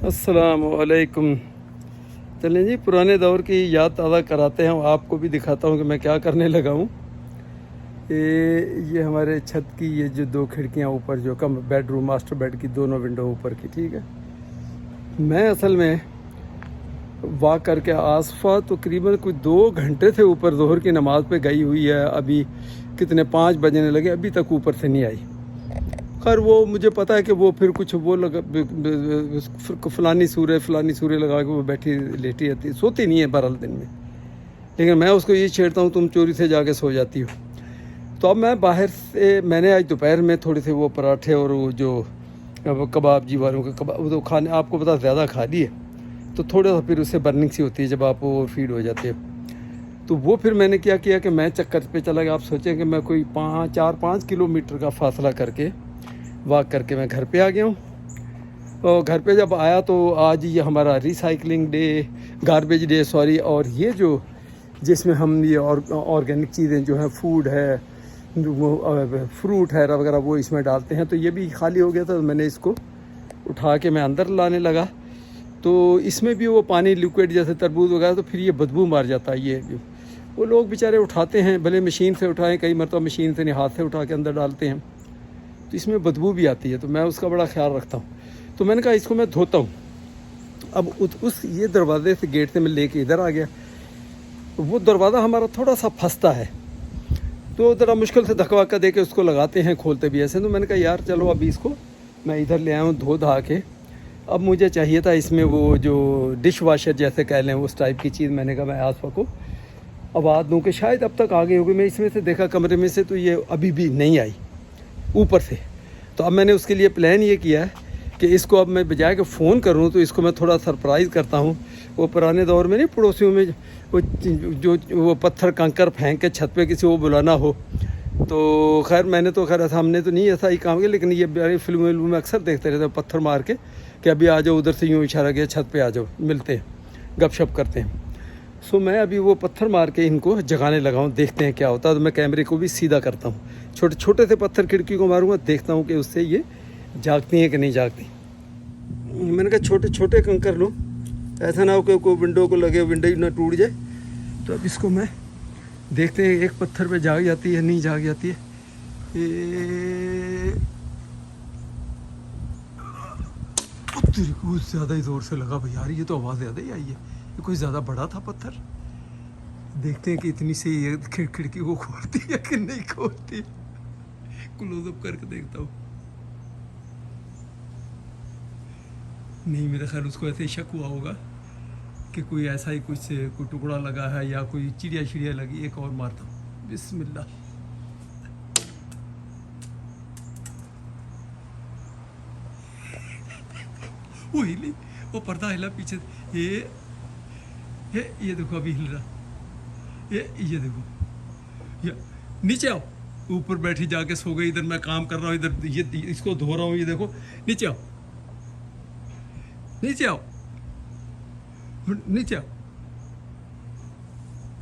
अस्सलामुअलैकुम। चलें जी, पुराने दौर की याद ताज़ा कराते हैं। आपको भी दिखाता हूँ कि मैं क्या करने लगा हूँ। ये हमारे छत की ये जो दो खिड़कियाँ ऊपर, जो कम बेडरूम मास्टर बेड की दोनों विंडो ऊपर की, ठीक है। मैं असल में वॉक करके आसफा तकरीबन कुछ 2 घंटे से ऊपर ज़ोहर की नमाज़ पे गई हुई है। अभी कितने 5 बजने लगे, अभी तक ऊपर से नहीं आई। खैर वो मुझे पता है कि वो फिर कुछ वो लगा फलानी सूरे लगा के वो बैठी लेटी रहती है, सोती नहीं है बहरहाल दिन में। लेकिन मैं उसको ये छेड़ता हूँ, तुम चोरी से जाके सो जाती हो। तो अब मैं बाहर से, मैंने आज दोपहर में थोड़े से वो पराठे और वो जो कबाब जी वालों के कबाब तो खाने, आपको पता ज़्यादा खा लिए तो थोड़ा सा फिर उससे बर्निंग सी होती है जब आप वो फीड हो जाते हो। तो वो फिर मैंने क्या किया कि मैं चक्कर पे चला गया। आप सोचें कि मैं कोई 4-5 किलोमीटर का फासला करके वॉक करके मैं घर पे आ गया हूँ। और घर पे जब आया तो आज ये हमारा recycling day, garbage day sorry, और ये जो जिसमें हम ये ऑर्गेनिक चीज़ें जो हैं, फूड है, वो फ्रूट है वगैरह, वो इसमें डालते हैं। तो ये भी खाली हो गया था, तो मैंने इसको उठा के मैं अंदर लाने लगा। तो इसमें भी वो पानी लिक्विड जैसे तरबूज वगैरह, तो फिर ये बदबू मार जाता है। ये वो लोग बेचारे उठाते हैं, भले मशीन से उठाएं, कई मरतबा मशीन से नहीं, हाथ से उठा के अंदर डालते हैं, तो इसमें बदबू भी आती है। तो मैं उसका बड़ा ख्याल रखता हूँ। तो मैंने कहा इसको मैं धोता हूँ। अब उस ये दरवाजे से, गेट से मैं लेके इधर आ गया। वो दरवाज़ा हमारा थोड़ा सा फंसता है, तो ज़रा मुश्किल से धक्का वक्का दे के उसको लगाते हैं, खोलते भी ऐसे। तो मैंने कहा यार चलो अभी इसको मैं इधर ले आया हूँ धो धा के। अब मुझे चाहिए था इसमें वो जो डिश वाशर जैसे कह लें, उस टाइप की चीज़। मैंने कहा मैं आसफा को आवाज़ दूँ कि शायद अब तक आ गई होगी। मैं इसमें से देखा कमरे में से, तो ये अभी भी नहीं आई ऊपर से। तो अब मैंने उसके लिए प्लान ये किया है कि इसको अब मैं बजाय कि फ़ोन करूं, तो इसको मैं थोड़ा सरप्राइज़ करता हूं। वो पुराने दौर में नहीं, पड़ोसियों में वो पत्थर कंकर फेंक के छत पे किसी को बुलाना हो, तो खैर मैंने तो खैर हमने तो नहीं ऐसा ही काम किया, लेकिन ये फिल्मों में अक्सर देखते रहते हैं, पत्थर मार के कि अभी आ जाओ, उधर से यूँ इशारा किया छत पे आ जाओ, मिलते हैं, गपशप करते हैं। सो मैं अभी वो पत्थर मार के इनको जगाने लगा हूँ, देखते हैं क्या होता है। तो मैं कैमरे को भी सीधा करता हूँ, छोटे छोटे से पत्थर खिड़की को मारूंगा, देखता हूँ कि उससे ये जागती हैं कि नहीं जागती। मैंने कहा छोटे छोटे कंकर लो, ऐसा ना हो कि कोई विंडो को लगे, विंडो ही ना टूट जाए। तो अब इसको मैं देखते हैं, एक पत्थर पे जाग जाती है नहीं जाग जाती है। कुछ ज़्यादा ही ज़ोर से लगा भाई यार, ये तो आवाज़ ज़्यादा ही आई है। ये कोई ज़्यादा बड़ा था पत्थर। देखते हैं कि इतनी से ये खिड़की को खोलती है कि नहीं खोलती। क्लोजअप करके देखता हूँ, नहीं मेरा ख्याल उसको ऐसे शक हुआ होगा कि कोई ऐसा ही कुछ कोई टुकड़ा लगा है या कोई चिड़िया लगी। एक और मारता हूँ, बिस्मिल्लाह। वो हिली, वो पर्दा हिला पीछे। ये देखो अभी हिल रहा। ये देखो, ये नीचे आओ। ऊपर बैठी जाके सो गई, इधर मैं काम कर रहा हूँ, इधर ये इसको धो रहा हूँ। ये देखो, नीचे आओ, नीचे आओ, नीचे आओ।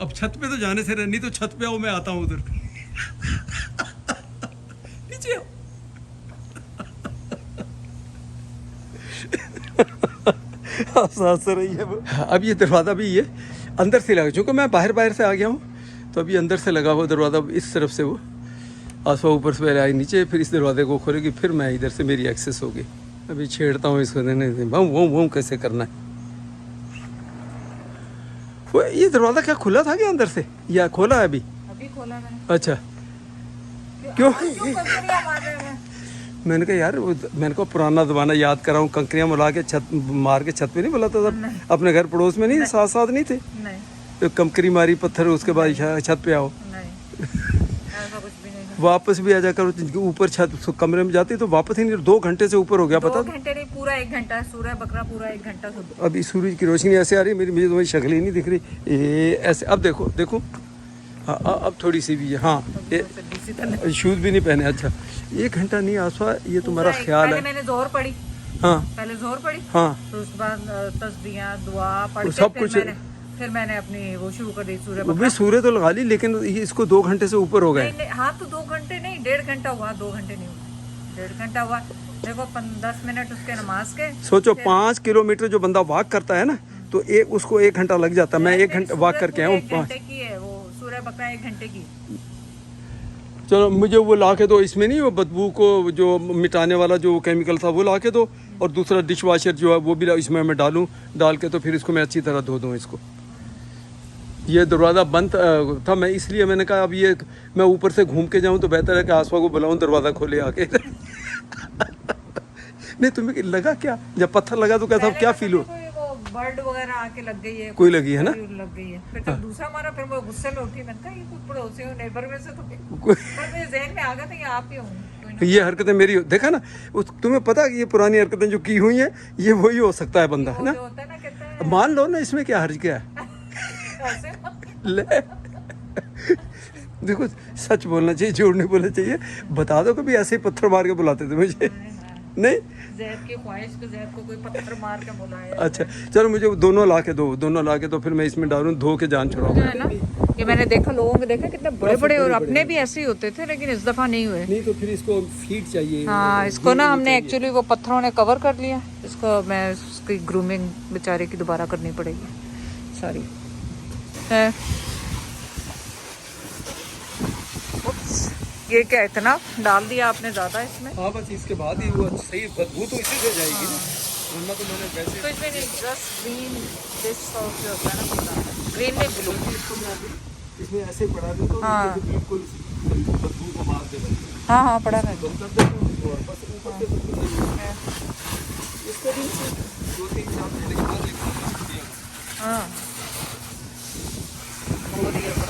अब छत पे तो जाने से नहीं, तो छत पे आओ, मैं आता हूँ उधर। नीचे आओ। रही है वो। अब ये दरवाज़ा भी ये अंदर से लगा, चूँकि मैं बाहर से आ गया हूँ, तो अभी अंदर से लगा हुआ दरवाज़ा इस तरफ से। वो आसपा ऊपर से पहले आई नीचे, फिर इस दरवाजे को खोलेगी, फिर मैं इधर से मेरी एक्सेस होगी। अभी छेड़ता हूँ इसको, वो कैसे करना है। वो ये दरवाज़ा क्या खुला था क्या अंदर से, या खोला है अभी? अभी खोला मैंने। अच्छा, क्यों? मैंने कहा यार, मैंने कहा पुराना ज़माना याद कर रहा हूँ, कंकरियाँ मिला के छत मार के छत पे नहीं बुलाता था अपने घर पड़ोस में? नहीं, साथ साथ नहीं थे? नहीं। तो कंकरी मारी पत्थर, उसके बाद छत पे आओ। नहीं, ऐसा कुछ भी नहीं। वापस भी आ जाकर ऊपर छत कमरे में जाती तो वापस ही नहीं, 2 घंटे से ऊपर हो गया। पता 2 घंटे नहीं, पूरा 1 घंटा। सूरज बकरा पूरा 1 घंटा। अभी सूरज की रोशनी ऐसे आ रही है, मुझे तुम्हारी शक्ल ही नहीं दिख रही। ये ऐसे, अब देखो देखो, हाँ अब थोड़ी सी भी है। हाँ, शूज़ भी नहीं पहने। अच्छा, 1 घंटा नहीं आसपा, ये तुम्हारा ख्याल है? मैंने जोर पड़ी। हाँ, पहले जोर पड़ी। हाँ, तो उसके बाद तस्बीहां, दुआ पढ़ सब कुछ। फिर मैंने अपनी वो शुरू कर दी, सूर्य तो लगा ली, लेकिन इसको 2 घंटे से ऊपर हो गए। हाँ तो 2 घंटे नहीं, 1.5 घंटा हुआ। 2 घंटे नहीं हुआ, 1.5 घंटा हुआ। देखो 10 मिनट उसके नमाज के। सोचो 5 किलोमीटर जो बंदा वॉक करता है ना, तो उसको 1 घंटा लग जाता है। मैं 1 घंटा वॉक करके आया हूँ। 1 घंटे की है वो सूरह बकरा, 1 घंटे की। चलो मुझे वो ला के दो, इसमें नहीं वो बदबू को जो मिटाने वाला जो केमिकल था वो ला के दो, और दूसरा डिश वॉशर जो है वो भी इसमें मैं डाल के तो फिर इसको मैं अच्छी तरह धो दूँ इसको। ये दरवाज़ा बंद था, मैं इसलिए मैंने कहा अब ये मैं ऊपर से घूम के जाऊँ तो बेहतर है कि आसपा को बुलाऊँ दरवाज़ा खोले आके। नहीं तुम्हें लगा क्या, जब पत्थर लगा तो कैसा क्या फील हो? बर्ड वगैरह आके लग गई है, कोई लगी है ना, लग गई है। फिर जब दूसरा मारा फिर वो गुस्से में उठी, मैंने कहा ये कुछ पड़ोसी हो नेबर में से, तो मेरे ज़हन में आ गया था ये आप ही हो। ये हरकतें मेरी देखा ना, तुम्हें पता है कि ये पुरानी हरकतें जो की हुई हैं ये वही हो सकता है बंदा, है ना? होता है ना, कहते हैं मान लो ना, इसमें क्या हर्ज क्या है? ले देखो सच बोलना चाहिए, झूठ नहीं बोलना चाहिए। बता दो कभी ऐसे ही पत्थर मार के बुलाते थे मुझे, नहीं ज़ैद की ख्वाहिश को ज़ैद को कोई पत्थर मार के बुलाया। अच्छा चलो मुझे दोनों ला के दो, दोनों ला के दो, फिर मैं इसमें डालूं, धो के जान छुड़ाऊंगा। है ना, ये मैंने देखा लोगों को, देखा कितने बड़े बड़े, और अपने भी ऐसे ही होते थे, लेकिन इस दफ़ा नहीं हुए। नहीं तो फिर इसको फीड चाहिए। हाँ, इसको ना हमने एक्चुअली वो पत्थरों ने कवर कर लिया, इसको मैं उसकी ग्रूमिंग बेचारे की दोबारा करनी पड़ेगी सारी। ये क्या इतना डाल दिया आपने ज़्यादा इसमें? हाँ बस इसके बाद ही वो सही बदबू तो इसी से जाएगी ना, वरना तो मैंने वैसे तो इसमें नहीं, जस्ट ग्रीन डिश सॉस जो होता है ना, ग्रीन नहीं ब्लू, इसमें ऐसे पड़ा दो तो हाँ। बिल्कुल बदबू को मार देगा। हाँ हाँ पड़ा है। बंद कर देते और बस ऊपर से इसको भी 2-3 साल पहले के बाद एक हाँ,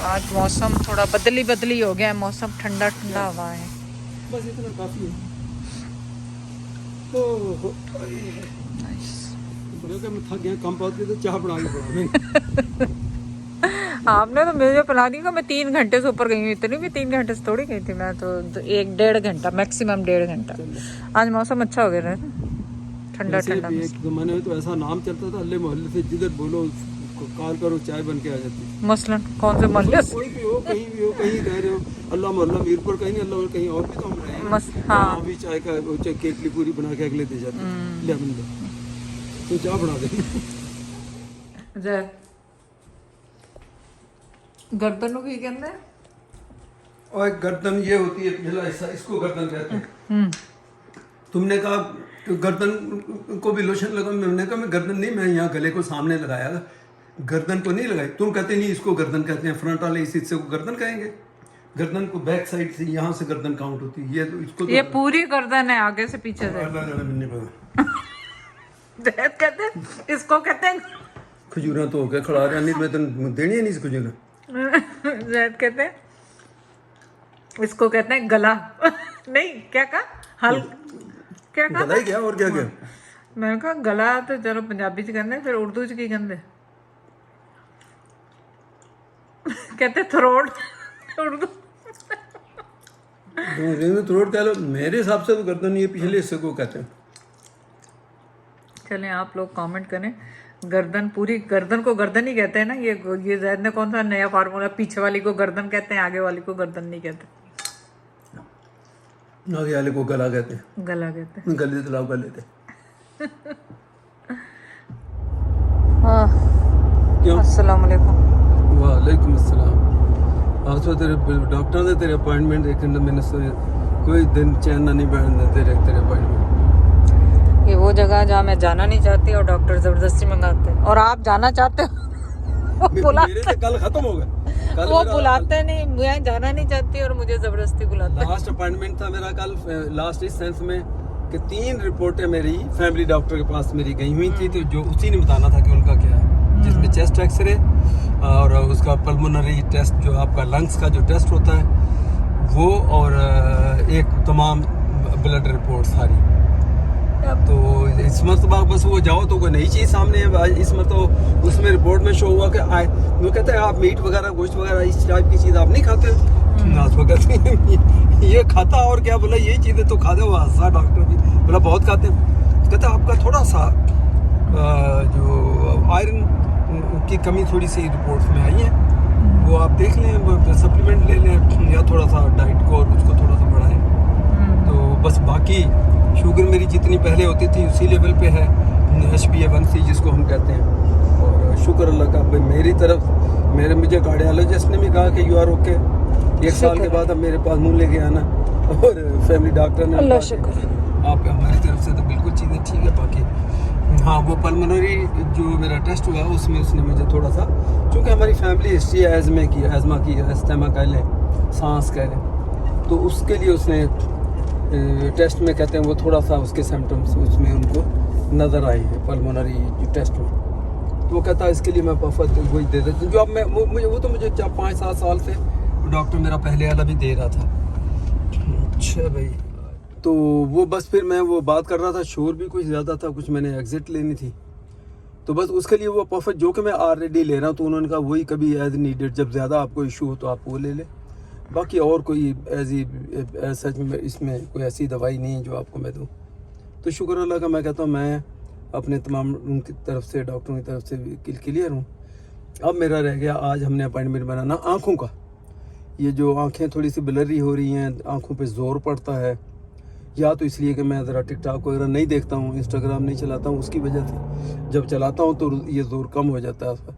आज मौसम थोड़ा बदली हो गया है, मौसम ठंडा ठंडा हुआ है। बस इतना काफी है। ओहो मैं थक गया, कम पहुंच गए तो चाय बना के पड़ा। आपने तो मुझे पिला दी कि मैं 3 घंटे से ऊपर गई हूँ, इतनी भी 3 घंटे से थोड़ी गई थी मैं तो 1-1.5 घंटा, मैक्सिमम 1.5 घंटा। आज मौसम अच्छा हो गया है, ठंडा ठंडा। एक ज़माने में तो ऐसा नाम चलता था, अल्ले मोहल्ले से जिधर बोलो कॉल करो चाय बन के आ जाती। मसलन कौन से मोहल्ले? कोई भी हो, कहीं भी हो, कहीं कह रहे हो अल्लाह मोहल्ला मीरपुर, कहीं नहीं अल्लाह, कहीं और भी तो हम रहे हैं। हाँ भी चाय का केतली पूरी बना के अगले दे जाते ले बंदे, तो चाय बना दे। गर्दन को कहते हैं, और गर्दन ये होती है पिछला हिस्सा, इसको गर्दन कहते हैं। तुमने कहा कि गर्दन को भी लोशन लगा, मैंने कहा मैं गर्दन नहीं, मैं यहाँ गले को सामने लगाया, गर्दन को नहीं लगाई। तुम कहते नहीं इसको गर्दन कहते हैं, फ्रंट वाले इस हिस्से को गर्दन कहेंगे। गर्दन को बैक साइड से यहाँ से गर्दन काउंट होती है, ये तो इसको तो ये पूरी गर्दन है आगे से पीछे से। नहीं पता जैद कहते हैं, इसको कहते हैं खजूरा तो हो गया खड़ा रहा, नहीं मैं तो देनी है नहीं इस खजूरा। जैद कहते हैं इसको कहते हैं गला। नहीं क्या कहा, हल क्या कहा? गला ही क्या और क्या क्या? मैंने कहा गला तो चलो पंजाबी च कहते, फिर उर्दू च की कहते? कहते थ्रोट, उर्दू थ्रोट कह लो, मेरे हिसाब से तो गर्दन ये पिछले हिस्से को कहते हैं। चलें आप लोग कमेंट करें, गर्दन, पूरी गर्दन को गर्दन ही कहते हैं ना। ये जैद ने कौन सा नया फार्मूला, पीछे वाली को गर्दन कहते हैं, आगे वाली को गर्दन नहीं कहते, आगे वाले को गला कहते हैं, गला कहते हैं। गले तलाव कर लेते। हाँ, क्यों? अस्सलाम वालेकुम। वालेकुम अस्सलाम। आज तो तेरे डॉक्टर ने तेरे अपॉइंटमेंट देखे, मैंने कोई दिन चैन नहीं बैठने तेरे अपॉइंटमेंट। ये वो जगह जहाँ मैं जाना नहीं चाहती और डॉक्टर जबरदस्ती मंगाते हैं, और आप जाना चाहते हो मेरे से कल खत्म हो गया, वो बुलाते नहीं, मैं जाना नहीं चाहती और मुझे जबरदस्ती बुलाते। लास्ट अपॉइंटमेंट था मेरा कल, लास्ट इस सेंस में कि 3 रिपोर्टें मेरी फैमिली डॉक्टर के पास मेरी गई हुई थी, तो जो उसी ने बताना था कि उनका क्या है, जिसमें चेस्ट एक्सरे और उसका पल्मोनरी टेस्ट जो आपका लंग्स का जो टेस्ट होता है वो, और एक तमाम ब्लड रिपोर्ट सारी। तो इस मरतबा बस वो जाओ तो कोई नई चीज़ सामने है। इस मरतबा उसमें रिपोर्ट में शो हुआ कि वो कहते हैं आप मीट वगैरह, गोश्त वगैरह इस टाइप की चीज़ आप नहीं खाते हो। कहते ये खाता और क्या, बोला यही चीज़ें तो खाते हो। हंसा डॉक्टर भी, बोला बहुत खाते हैं। कहते आपका थोड़ा सा जो आयरन की कमी थोड़ी सी रिपोर्ट्स में आई है, वो आप देख लें, सप्लीमेंट ले लें या थोड़ा सा डाइट को और उसको थोड़ा सा बढ़ाएं। तो बस बाकी शुगर मेरी जितनी पहले होती थी उसी लेवल पे है, HbA1c जिसको हम कहते हैं। और शुक्र अल्लाह का, भाई मेरी तरफ मुझे कार्डियोलॉजिस्ट ने भी कहा कि यू आर ओके। 1 साल के बाद अब मेरे पास मुंह लेके आना, और फैमिली डॉक्टर ने अल्लाह शुक्र। आप हमारी तरफ से तो बिल्कुल चीज़ें ठीक है। बाकी हाँ, वो पल्मोनरी जो मेरा टेस्ट हुआ उसमें उसने मुझे थोड़ा सा, क्योंकि हमारी फैमिली हिस्ट्री है एज़मा की अस्थमा कह लें, सांस कह लें, तो उसके लिए उसने टेस्ट में कहते हैं वो थोड़ा सा उसके सिम्टम्स उसमें उनको नज़र आए हैं पल्मोनरी टेस्ट में। तो वो कहता है इसके लिए मैं पफत वही दे देता हूँ, जो अब मैं वो तो मुझे 5-7 साल से डॉक्टर मेरा पहले वाला भी दे रहा था। अच्छा भाई, तो वो बस फिर मैं वो बात कर रहा था, शोर भी कुछ ज़्यादा था, कुछ मैंने एग्जिट लेनी थी, तो बस उसके लिए वो पफत जो कि मैं ऑलरेडी ले रहा हूँ, तो उन्होंने कहा वही कभी एज नीडेड, जब ज़्यादा आपको इशू हो तो आप वो ले लें। बाकी और कोई सच में इसमें कोई ऐसी दवाई नहीं है जो आपको मैं दूँ। तो शुक्र अल्लाह का, मैं कहता हूँ मैं अपने तमाम उनकी तरफ से, डॉक्टरों की तरफ से क्लियर हूँ। अब मेरा रह गया, आज हमने अपॉइंटमेंट बनाना आँखों का। ये जो आँखें थोड़ी सी ब्लरी हो रही हैं, आँखों पे ज़ोर पड़ता है, या तो इसलिए कि मैं ज़रा टिकटॉक वगैरह नहीं देखता हूँ, इंस्टाग्राम नहीं चलाता हूँ, उसकी वजह से जब चलाता हूँ तो ये ज़ोर कम हो जाता है उसका।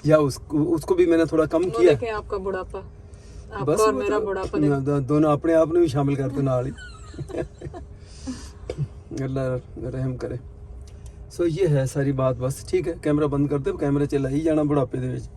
या उसको भी मैंने थोड़ा कम किया। देखें आपका बुढ़ापा, बस आपका और मेरा बुढ़ापा दोनों अपने आप ने भी शामिल करते नाल ही। अल्लाह रहम करे। सो ये है सारी बात। बस ठीक है, कैमरा बंद कर दे, कैमरा चला ही जाना बुढ़ापे दे विच।